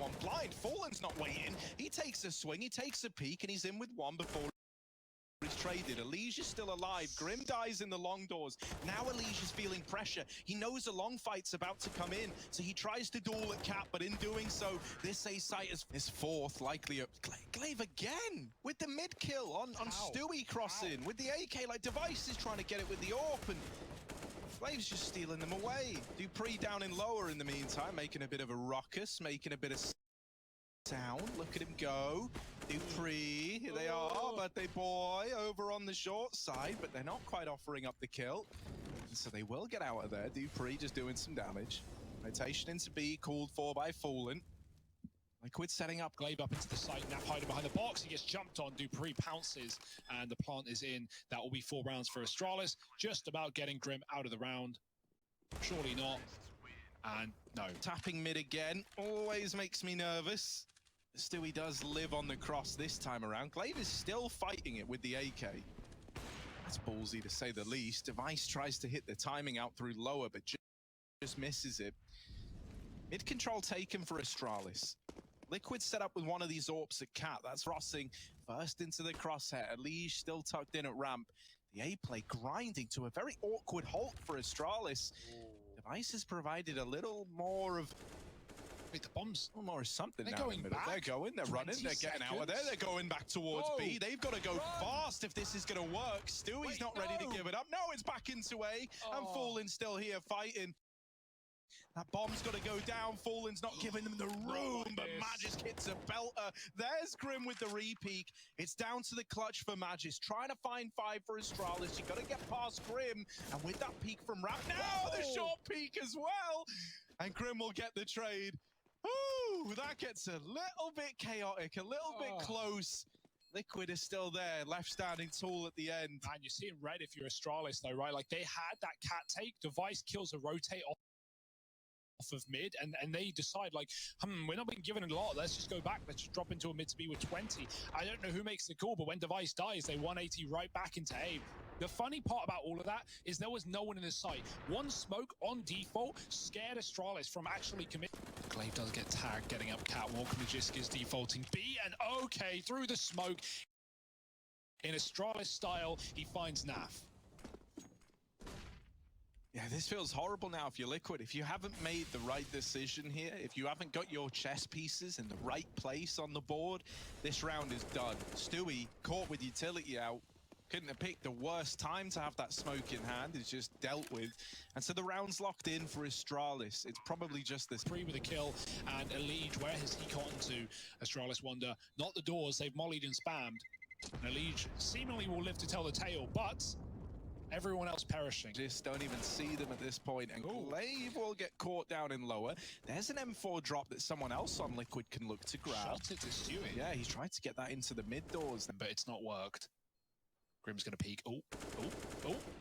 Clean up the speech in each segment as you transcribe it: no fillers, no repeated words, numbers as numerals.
everyone blind. Fallen's not waiting. He takes a swing, he takes a peek, and he's in with one before he's traded. Esl-Csgo is still alive. Grim dies in the long doors. Now Esl-Csgo is feeling pressure. He knows a long fight's about to come in, so he tries to duel at Cat, but in doing so, this A site is fourth, likely up. Glaive again with the mid kill on Stewie crossing. With the AK, like Device is trying to get it with the AWP, and Glaive's just stealing them away. Dupree down in lower in the meantime, making a bit of a ruckus, making a bit of sound. Look at him go. Dupree, here they are, birthday boy over on the short side, but they're not quite offering up the kill. So they will get out of there. Dupree just doing some damage. Rotation into B, called for by Fallen. Liquid setting up. Glaive up into the site, now hiding behind the box. He gets jumped on. Dupree pounces, and the plant is in. That will be 4 rounds for Astralis. Just about getting Grim out of the round. Surely not. And no. Tapping mid again. Always makes me nervous. Stewie does live on the cross this time around. Glaive is still fighting it with the AK. That's ballsy to say the least. Device tries to hit the timing out through lower, but just misses it. Mid control taken for Astralis. Liquid set up with one of these AWPs at Cat. That's Rossing first into the crosshair. Esl-Csgo still tucked in at ramp. The A play grinding to a very awkward halt for Astralis. Device has provided a little more of... Wait, the bombs. A little more of something they're now going in the middle. back. They're going, they're running, they're getting out of there. They're going back towards B. They've got to go fast if this is going to work. Stewie's not ready to give it up. No, it's back into A. And Fallen's still here fighting. That bomb's got to go down. Fallen's not giving them the room, but Magis hits a belter. There's Grim with the re-peek. It's down to the clutch for Magis. Trying to find 5 for Astralis. You got to get past Grim. And with that peek from Rap, now the short peek as well. And Grim will get the trade. Ooh, that gets a little bit chaotic, a little bit close. Liquid is still there, left standing tall at the end. Man, you're seeing red if you're Astralis though, right? Like they had that Cat take. Device kills a rotate off of mid, and they decide like, we're not being given a lot, let's just go back, let's just drop into a mid to B with 20. I don't know who makes the call, but when Device dies, they 180 right back into A. The funny part about all of that is there was no one in the site. One smoke on default scared Astralis from actually committing. Glaive does get tagged, getting up catwalk. Magisk is defaulting B, and okay, through the smoke, in Astralis style, he finds Naf. Yeah, this feels horrible now if you're Liquid. If you haven't made the right decision here, if you haven't got your chess pieces in the right place on the board, this round is done. Stewie, caught with utility out, couldn't have picked the worst time to have that smoke in hand. It's just dealt with. And so the round's locked in for Astralis. It's probably just this. 3 with a kill, and Esl-Csgo, where has he gotten to? Astralis wonder. Not the doors, they've mollied and spammed. And Esl-Csgo seemingly will live to tell the tale, but everyone else perishing. Just don't even see them at this point, and Glaive will get caught down in lower. There's an M4 drop that someone else on Liquid can look to grab. Shot it to Stewie. Yeah, he's tried to get that into the mid doors. But it's not worked. Grim's going to peek.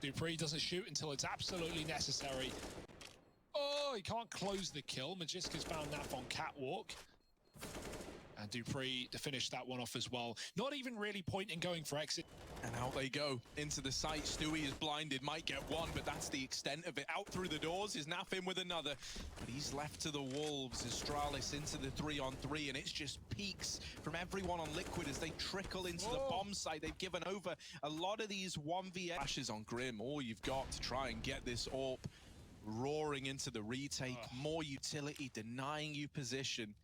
Dupree doesn't shoot until it's absolutely necessary. Oh, he can't close the kill. Magisk has found Naf on catwalk. And Dupree to finish that one off as well. Not even really point in going for exit. And out they go into the site. Stewie is blinded, might get one, but that's the extent of it. Out through the doors is Naf in with another, but he's left to the wolves. Astralis into the 3-on-3, and it's just peaks from everyone on Liquid as they trickle into the bomb site. They've given over a lot of these 1v flashes on Grim. All you've got to try and get this AWP roaring into the retake. More utility, denying you position.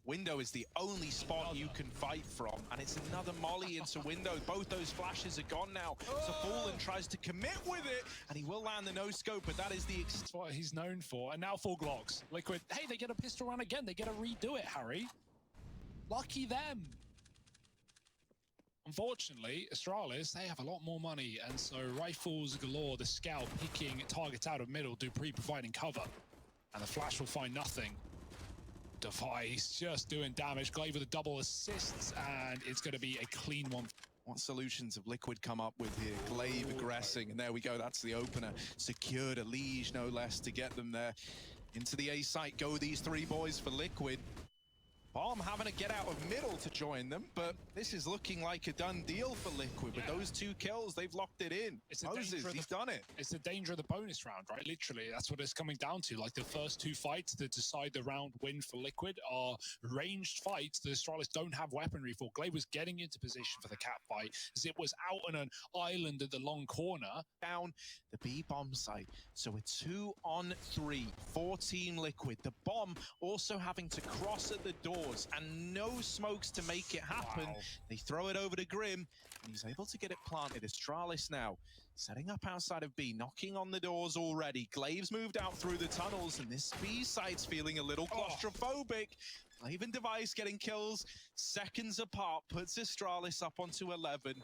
Window is the only spot you can fight from, and it's another molly into window. Both those flashes are gone now. So Fallen tries to commit with it, and he will land the no-scope, but that is the... That's what he's known for. And now 4 Glocks. Liquid, hey, they get a pistol round again. They get to redo it, Harry. Lucky them. Unfortunately, Astralis, they have a lot more money, and so rifles galore, the scout picking targets out of middle, Dupree providing cover, and the flash will find nothing. Device just doing damage. Glaive with a double assists, and it's going to be a clean one. What solutions have Liquid come up with here? Glaive aggressing, and there we go. That's the opener. Secured Esl-Csgo, no less, to get them there. Into the A site go these 3 boys for Liquid. Bomb having to get out of middle to join them, but this is looking like a done deal for Liquid. With those 2 kills, they've locked it in. It's Moses, he's done it. It's the danger of the bonus round, right? Literally, that's what it's coming down to. Like the first 2 fights that decide the round win for Liquid are ranged fights that Astralis don't have weaponry for. Glaive was getting into position for the cat fight. Zip was out on an island at the long corner. Down the B bomb site. So a 2-on-3 for Team Liquid. The bomb also having to cross at the door. And no smokes to make it happen. Wow. They throw it over to Grim, and he's able to get it planted. Astralis now setting up outside of B, knocking on the doors already. Glaive's moved out through the tunnels, and this B site's feeling a little claustrophobic. Glaive and Device getting kills seconds apart, puts Astralis up onto 11.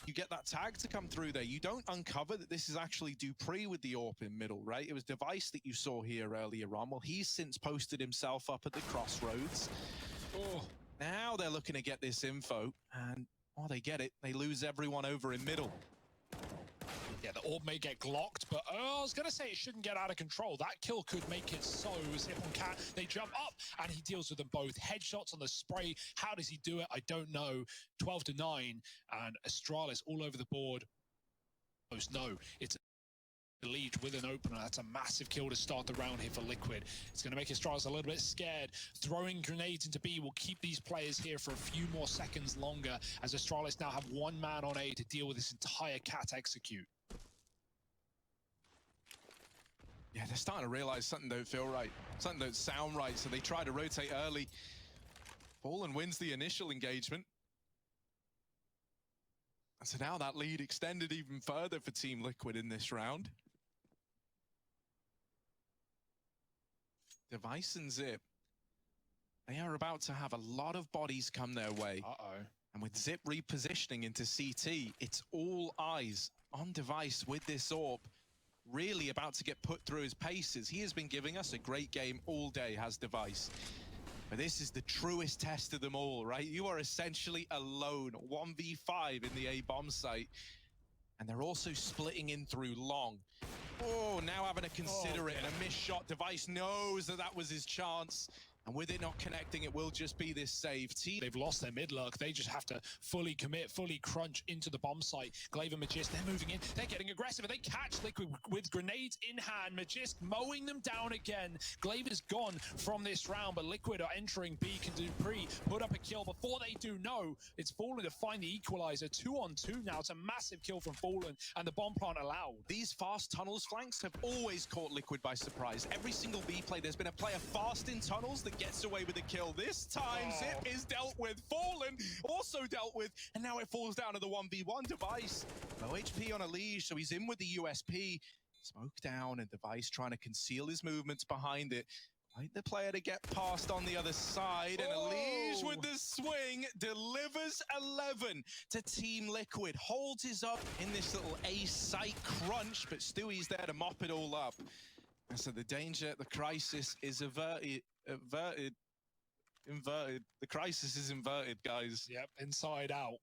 You get that tag to come through there. You don't uncover that this is actually dupreeh with the AWP in middle, right? It was Device that you saw here earlier on. Well, he's since posted himself up at the crossroads. Oh, now they're looking to get this info, and they get it. They lose everyone over in middle. Yeah, the orb may get glocked, but I was going to say it shouldn't get out of control. That kill could make it so. Zip on Cat, they jump up, and he deals with them both. Headshots on the spray. How does he do it? I don't know. 12-9, and Astralis all over the board. No, it's the lead with an opener. That's a massive kill to start the round here for Liquid. It's going to make Astralis a little bit scared. Throwing grenades into B will keep these players here for a few more seconds longer, as Astralis now have 1 man on A to deal with this entire cat execute. Yeah, they're starting to realize something don't feel right. Something don't sound right, so they try to rotate early. Fallen wins the initial engagement. And so now that lead extended even further for Team Liquid in this round. Device and Zip, they are about to have a lot of bodies come their way. And with Zip repositioning into CT, it's all eyes on Device with this AWP. Really about to get put through his paces. He has been giving us a great game all day, has Device. But this is the truest test of them all, right? You are essentially alone, 1v5 in the A bomb site. And they're also splitting in through long. Oh, now having to consider it, and a missed shot. Device knows that that was his chance. And with it not connecting, it will just be this save. They've lost their mid lurk. They just have to fully commit, fully crunch into the bomb site. Glaive and Magist, they're moving in. They're getting aggressive, and they catch Liquid with grenades in hand. Magist mowing them down again. Glaive is gone from this round, but Liquid are entering B. Can dupreeh put up a kill before they do know? It's Fallen to find the equalizer. 2-on-2 now. It's a massive kill from Fallen, and the bomb plant allowed. These fast tunnels flanks have always caught Liquid by surprise. Every single B play, there's been a player fast in tunnels that gets away with a kill. This time, Zip is dealt with. Fallen also dealt with, and now it falls down to the 1v1. Device, low HP on a leash, so he's in with the USP. Smoke down, and Device trying to conceal his movements behind it. Like the player to get past on the other side, and Esl-Csgo with the swing delivers 11 to Team Liquid. Holds his up in this little A site crunch, but Stewie's there to mop it all up. And so the danger, the crisis is inverted. The crisis is inverted, guys. Yep, inside out.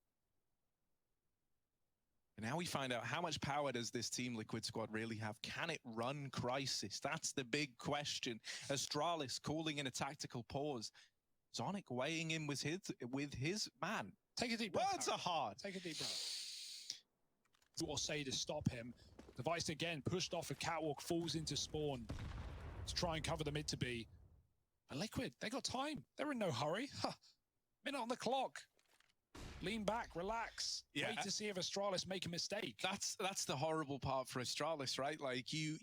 And now we find out how much power does this Team Liquid squad really have? Can it run crisis? That's the big question. Astralis calling in a tactical pause. Zonic weighing in with his man. Take a deep breath. Words are hard. Take a deep breath. What will say to stop him? Device again pushed off a catwalk, falls into spawn to try and cover the mid to B. But Liquid, they got time. They're in no hurry. Minute on the clock. Lean back, relax. Yeah. Wait to see if Astralis make a mistake. That's the horrible part for Astralis, right? Like you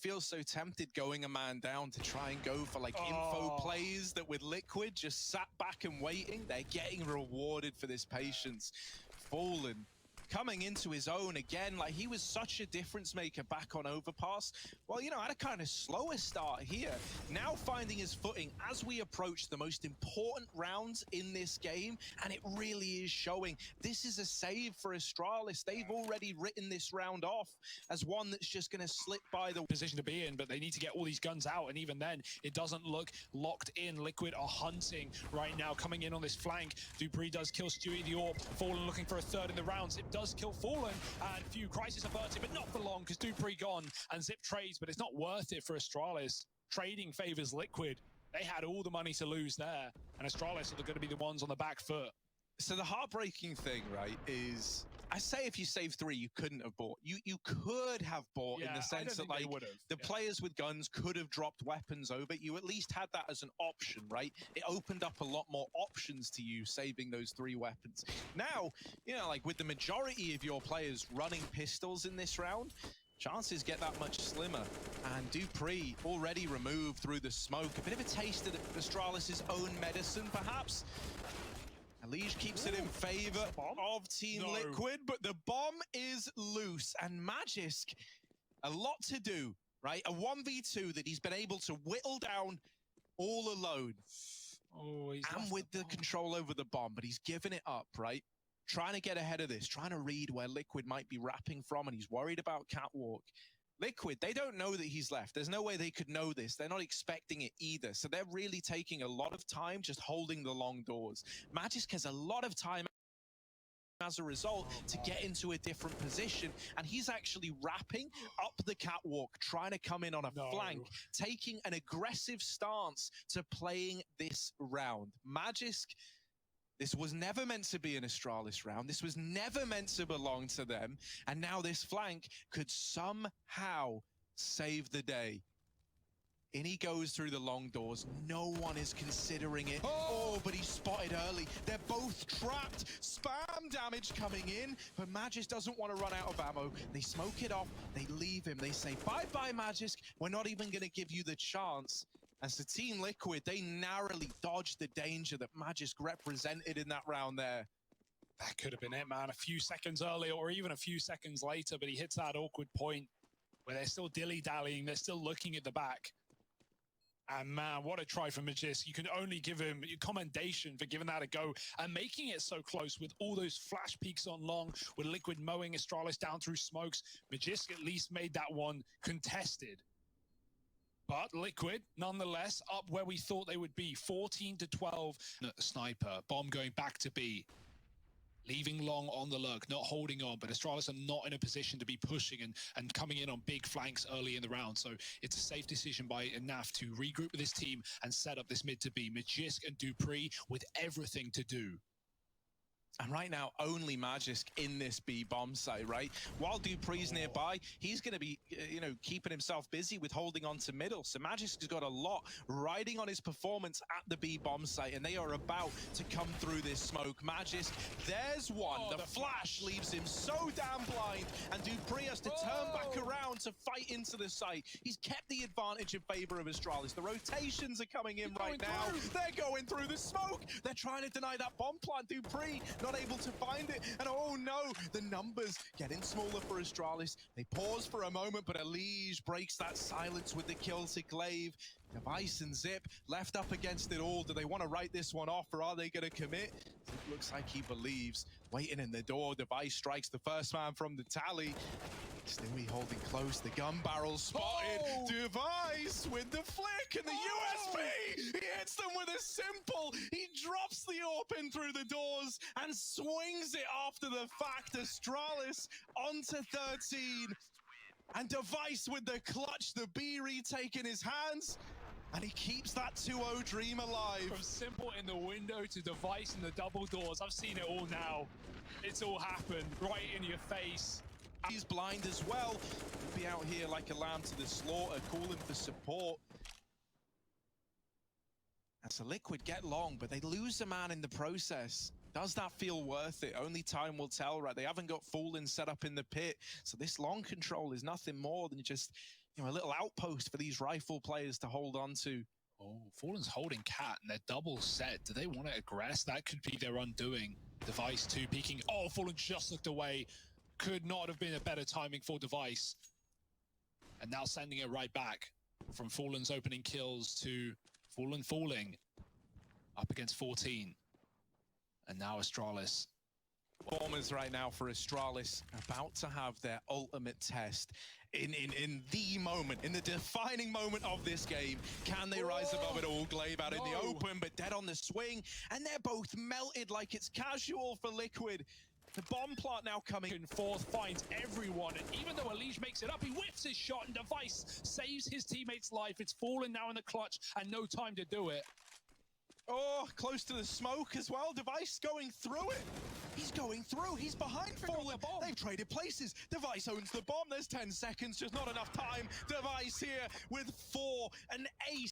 feel so tempted going a man down to try and go for like info plays that with Liquid just sat back and waiting. They're getting rewarded for this patience. Fallen coming into his own again, like he was such a difference maker back on Overpass. Well, you know, had a kind of slower start here. Now finding his footing as we approach the most important rounds in this game, and it really is showing. This is a save for Astralis. They've already written this round off as one that's just going to slip by the position to be in, but they need to get all these guns out, and even then, it doesn't look locked in. Liquid are hunting right now, coming in on this flank. dupreeh does kill Stewie the AWP. Fallen looking for a third in the rounds. It does kill Fallen, and few crisis averted, but not for long, because dupreeh gone, and Zip trades, but it's not worth it for Astralis. Trading favors Liquid. They had all the money to lose there. and Astralis are going to be the ones on the back foot. So the heartbreaking thing, right, is I say if you save 3, you couldn't have bought. You could have bought in the sense that like the players with guns could have dropped weapons over. You at least had that as an option, right? It opened up a lot more options to you saving those 3 weapons. Now, you know, like with the majority of your players running pistols in this round, chances get that much slimmer. And dupreeh already removed through the smoke. A bit of a taste of Astralis' own medicine, perhaps. Lige keeps it in favor of Teamliquid, but the bomb is loose. And Magisk, a lot to do, right? A 1v2 that he's been able to whittle down all alone. Oh, and with the control over the bomb, but he's given it up, right? Trying to get ahead of this, trying to read where Liquid might be wrapping from, and he's worried about Catwalk. Liquid, they don't know that he's left. There's no way they could know this. They're not expecting it either. So they're really taking a lot of time just holding the long doors. Magisk has a lot of time as a result to get into a different position, and he's actually wrapping up the catwalk, trying to come in on a flank, taking an aggressive stance to playing this round. Magisk, this was never meant to be an Astralis round. This was never meant to belong to them. And now this flank could somehow save the day. In he goes through the long doors. No one is considering it. Oh, but he's spotted early. They're both trapped. Spam damage coming in. But Magisk doesn't want to run out of ammo. They smoke it off. They leave him. They say, bye-bye, Magisk. We're not even going to give you the chance. As the Teamliquid, they narrowly dodged the danger that Magisk represented in that round there. That could have been it, man. A few seconds earlier or even a few seconds later, but he hits that awkward point where they're still dilly-dallying. They're still looking at the back. And man, what a try from Magisk. You can only give him commendation for giving that a go and making it so close with all those flash peaks on long, with Liquid mowing Astralis down through smokes. Magisk at least made that one contested. But Liquid, nonetheless, up where we thought they would be. 14-12. Sniper, bomb going back to B. Leaving long on the lurk, not holding on, but Astralis are not in a position to be pushing and coming in on big flanks early in the round. So it's a safe decision by Naf to regroup with his team and set up this mid to B. Magisk and dupreeh with everything to do. And right now, only Magisk in this B bomb site, right? While dupreeh's nearby, he's going to be, you know, keeping himself busy with holding on to middle. So Magisk has got a lot riding on his performance at the B bomb site, and they are about to come through this smoke. Magisk, there's one. The flash leaves him so damn blind, and dupreeh has to turn back around to fight into the site. He's kept the advantage in favor of Astralis. The rotations are coming in right now. They're going through the smoke. They're trying to deny that bomb plant. dupreeh not able to find it, and oh no, the numbers getting smaller for Astralis. They pause for a moment, but Lige breaks that silence with the kill to Glaive. Device and Zip left up against it all. Do they want to write this one off, or are they going to commit? It looks like he believes. Waiting in the door, Device strikes the first man from the tally. Stewie holding close, the gun barrel spotted. Device with the flick and the USP. He hits them with a simple. He drops the AWP in through the doors and swings it after the fact. Astralis onto 13. And Device with the clutch, the B retake in his hands. And he keeps that 2-0 dream alive. From simple in the window to Device in the double doors. I've seen it all now. It's all happened right in your face. He's blind as well. He'll be out here like a lamb to the slaughter, calling for support. And so Liquid get long, but they lose a man in the process. Does that feel worth it? Only time will tell, right? They haven't got Fallen set up in the pit. So this long control is nothing more than just, you know, a little outpost for these rifle players to hold on to. Oh, Fallen's holding Cat, and they're double set. Do they want to aggress? That could be their undoing. Device 2 peeking. Oh, Fallen just looked away. Could not have been a better timing for Device. And now sending it right back from Fallen's opening kills to Fallen falling up against 14. And now Astralis. Performers right now for Astralis, about to have their ultimate test in the moment, in the defining moment of this game. Can they rise above it all? Glaive out in the open, but dead on the swing. And they're both melted like it's casual for Liquid. The bomb plant now coming in fourth, finds everyone, and even though Lige makes it up, he whips his shot, and Device saves his teammate's life. It's Fallen now in the clutch, and no time to do it. Oh, close to the smoke as well. Device going through it. He's going through. He's behind Fallen. They've traded places. Device owns the bomb. There's 10 seconds. Just not enough time. Device here with 4. An ace.